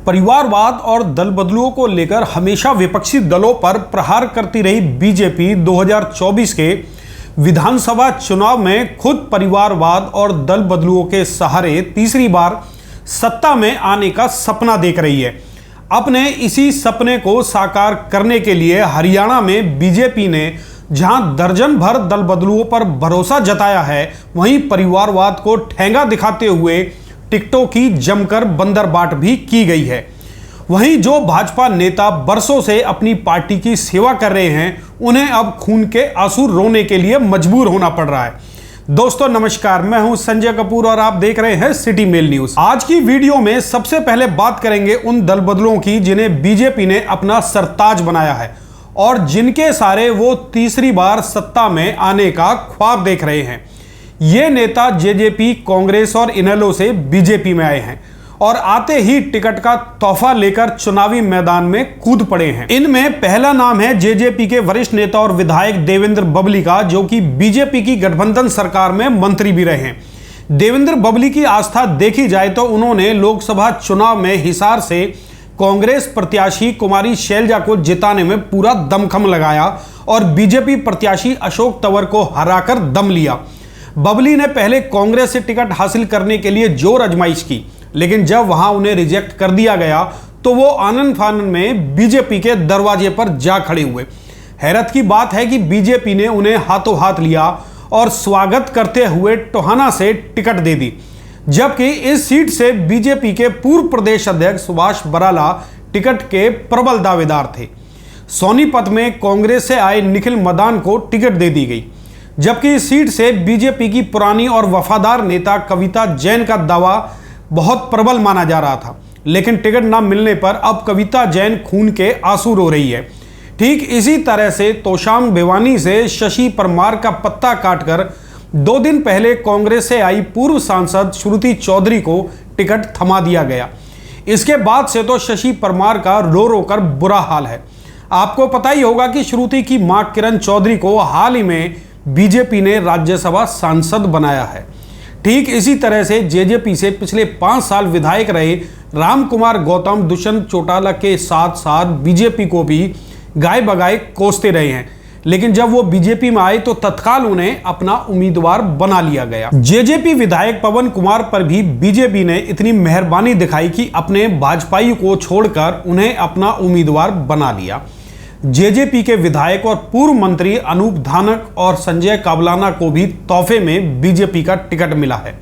परिवारवाद और दल बदलुओं को लेकर हमेशा विपक्षी दलों पर प्रहार करती रही बीजेपी 2024 के विधानसभा चुनाव में खुद परिवारवाद और दल बदलुओं के सहारे तीसरी बार सत्ता में आने का सपना देख रही है। अपने इसी सपने को साकार करने के लिए हरियाणा में बीजेपी ने जहां दर्जन भर दल बदलुओं पर भरोसा जताया है, वहीं परिवारवाद को ठेंगा दिखाते हुए टिकटों की जमकर बंदरबाट भी की गई है। वहीं जो भाजपा नेता बरसों से अपनी पार्टी की सेवा कर रहे हैं, उन्हें अब खून के आंसू रोने के लिए मजबूर होना पड़ रहा है। दोस्तों नमस्कार, मैं हूं संजय कपूर और आप देख रहे हैं सिटी मेल न्यूज। आज की वीडियो में सबसे पहले बात करेंगे उन दल बदलुओं की जिन्हें बीजेपी ने अपना सरताज बनाया है और जिनके सारे वो तीसरी बार सत्ता में आने का ख्वाब देख रहे हैं। ये नेता जेजेपी, कांग्रेस और इनेलो से बीजेपी में आए हैं और आते ही टिकट का तोहफा लेकर चुनावी मैदान में कूद पड़े हैं। इनमें पहला नाम है जेजेपी के वरिष्ठ नेता और विधायक देवेंद्र बबली का, जो कि बीजेपी की गठबंधन सरकार में मंत्री भी रहे हैं। देवेंद्र बबली की आस्था देखी जाए तो उन्होंने लोकसभा चुनाव में हिसार से कांग्रेस प्रत्याशी कुमारी शैलजा को जिताने में पूरा दमखम लगाया और बीजेपी प्रत्याशी अशोक तंवर को हराकर दम लिया। बबली ने पहले कांग्रेस से टिकट हासिल करने के लिए जोर आजमाइश की, लेकिन जब वहां उन्हें रिजेक्ट कर दिया गया तो वो आनन फानन में बीजेपी के दरवाजे पर जा खड़े हुए। हैरत की बात है कि बीजेपी ने उन्हें हाथों हाथ लिया और स्वागत करते हुए टोहाना से टिकट दे दी, जबकि इस सीट से बीजेपी के पूर्व प्रदेश अध्यक्ष सुभाष बराला टिकट के प्रबल दावेदार थे। सोनीपत में कांग्रेस से आए निखिल मदान को टिकट दे दी गई, जबकि इस सीट से बीजेपी की पुरानी और वफादार नेता कविता जैन का दावा बहुत प्रबल माना जा रहा था, लेकिन टिकट न मिलने पर अब कविता जैन खून के आंसू रो रही है। ठीक इसी तरह से तोशाम भिवानी से शशि परमार का पत्ता काटकर 2 दिन पहले कांग्रेस से आई पूर्व सांसद श्रुति चौधरी को टिकट थमा दिया गया। इसके बाद से तो शशि परमार का रो रो कर बुरा हाल है। आपको पता ही होगा कि श्रुति की मां किरण चौधरी को हाल ही में बीजेपी ने राज्यसभा सांसद बनाया है। ठीक इसी तरह से जेजेपी से पिछले 5 साल विधायक रहे राम कुमार गौतम दुष्यंत चौटाला के साथ साथ बीजेपी को भी गाय बगाए कोसते रहे हैं, लेकिन जब वो बीजेपी में आए तो तत्काल उन्हें अपना उम्मीदवार बना लिया गया। जेजेपी विधायक पवन कुमार पर भी बीजेपी ने इतनी मेहरबानी दिखाई कि अपने भाजपाई को छोड़कर उन्हें अपना उम्मीदवार बना लिया। जेजेपी के विधायक और पूर्व मंत्री अनूप धानक और संजय काबलाना को भी तोहफे में बीजेपी का टिकट मिला है,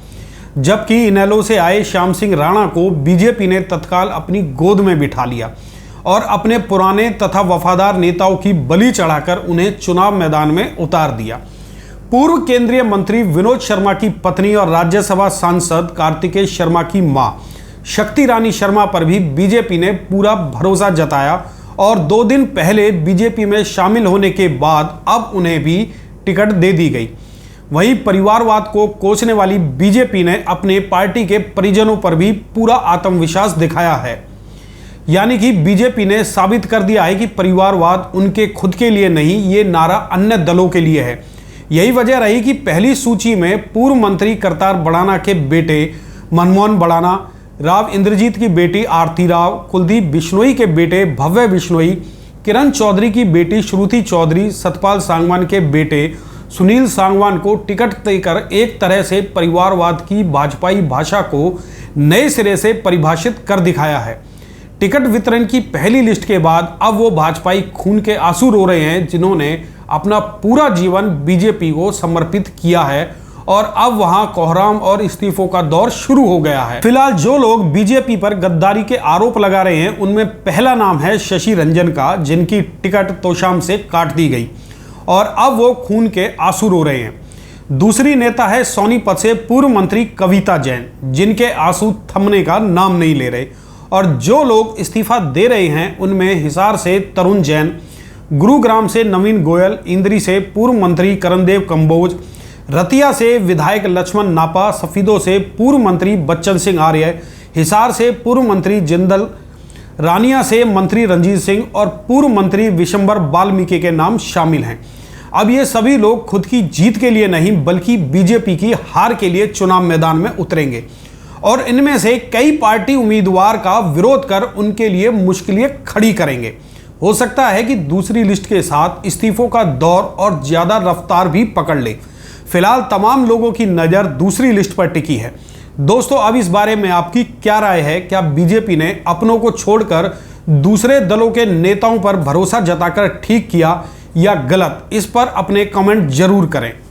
जबकि इनेलो से आए श्याम सिंह राणा को बीजेपी ने तत्काल अपनी गोद में बिठा लिया और अपने पुराने तथा वफादार नेताओं की बलि चढ़ाकर उन्हें चुनाव मैदान में उतार दिया। पूर्व केंद्रीय मंत्री विनोद शर्मा की पत्नी और राज्यसभा सांसद कार्तिकेय शर्मा की मां शक्ति रानी शर्मा पर भी बीजेपी ने पूरा भरोसा जताया और 2 दिन पहले बीजेपी में शामिल होने के बाद अब उन्हें भी टिकट दे दी गई। वहीं परिवारवाद को कोसने वाली बीजेपी ने अपने पार्टी के परिजनों पर भी पूरा आत्मविश्वास दिखाया है। यानी कि बीजेपी ने साबित कर दिया है कि परिवारवाद उनके खुद के लिए नहीं, ये नारा अन्य दलों के लिए है। यही वजह रही कि पहली सूची में पूर्व मंत्री करतार बड़ाना के बेटे मनमोहन बड़ाना, राव इंद्रजीत की बेटी आरती राव, कुलदीप बिश्नोई के बेटे भव्य बिश्नोई, किरण चौधरी की बेटी श्रुति चौधरी, सतपाल सांगवान के बेटे सुनील सांगवान को टिकट देकर एक तरह से परिवारवाद की भाजपाई भाषा को नए सिरे से परिभाषित कर दिखाया है। टिकट वितरण की पहली लिस्ट के बाद अब वो भाजपाई खून के आंसू रो रहे हैं, जिन्होंने अपना पूरा जीवन बीजेपी को समर्पित किया है और अब वहां कोहराम और इस्तीफों का दौर शुरू हो गया है। फिलहाल जो लोग बीजेपी पर गद्दारी के आरोप लगा रहे हैं, उनमें पहला नाम है शशि रंजन का, जिनकी टिकट तोशाम से काट दी गई और अब वो खून के आंसू रो रहे हैं। दूसरी नेता है सोनीपत से पूर्व मंत्री कविता जैन, जिनके आंसू थमने का नाम नहीं ले रहे। और जो लोग इस्तीफा दे रहे हैं उनमें हिसार से तरुण जैन, गुरुग्राम से नवीन गोयल, इंद्री से पूर्व मंत्री करणदेव कंबोज, रतिया से विधायक लक्ष्मण नापा, सफीदों से पूर्व मंत्री बच्चन सिंह आर्य, हिसार से पूर्व मंत्री जिंदल, रानिया से मंत्री रंजीत सिंह और पूर्व मंत्री विशंबर वाल्मीकि के नाम शामिल हैं। अब ये सभी लोग खुद की जीत के लिए नहीं बल्कि बीजेपी की हार के लिए चुनाव मैदान में उतरेंगे और इनमें से कई पार्टी उम्मीदवार का विरोध कर उनके लिए मुश्किलें खड़ी करेंगे। हो सकता है कि दूसरी लिस्ट के साथ इस्तीफों का दौर और ज्यादा रफ्तार भी पकड़ ले। फिलहाल तमाम लोगों की नज़र दूसरी लिस्ट पर टिकी है। दोस्तों, अब इस बारे में आपकी क्या राय है? क्या बीजेपी ने अपनों को छोड़कर दूसरे दलों के नेताओं पर भरोसा जताकर ठीक किया या गलत? इस पर अपने कमेंट जरूर करें।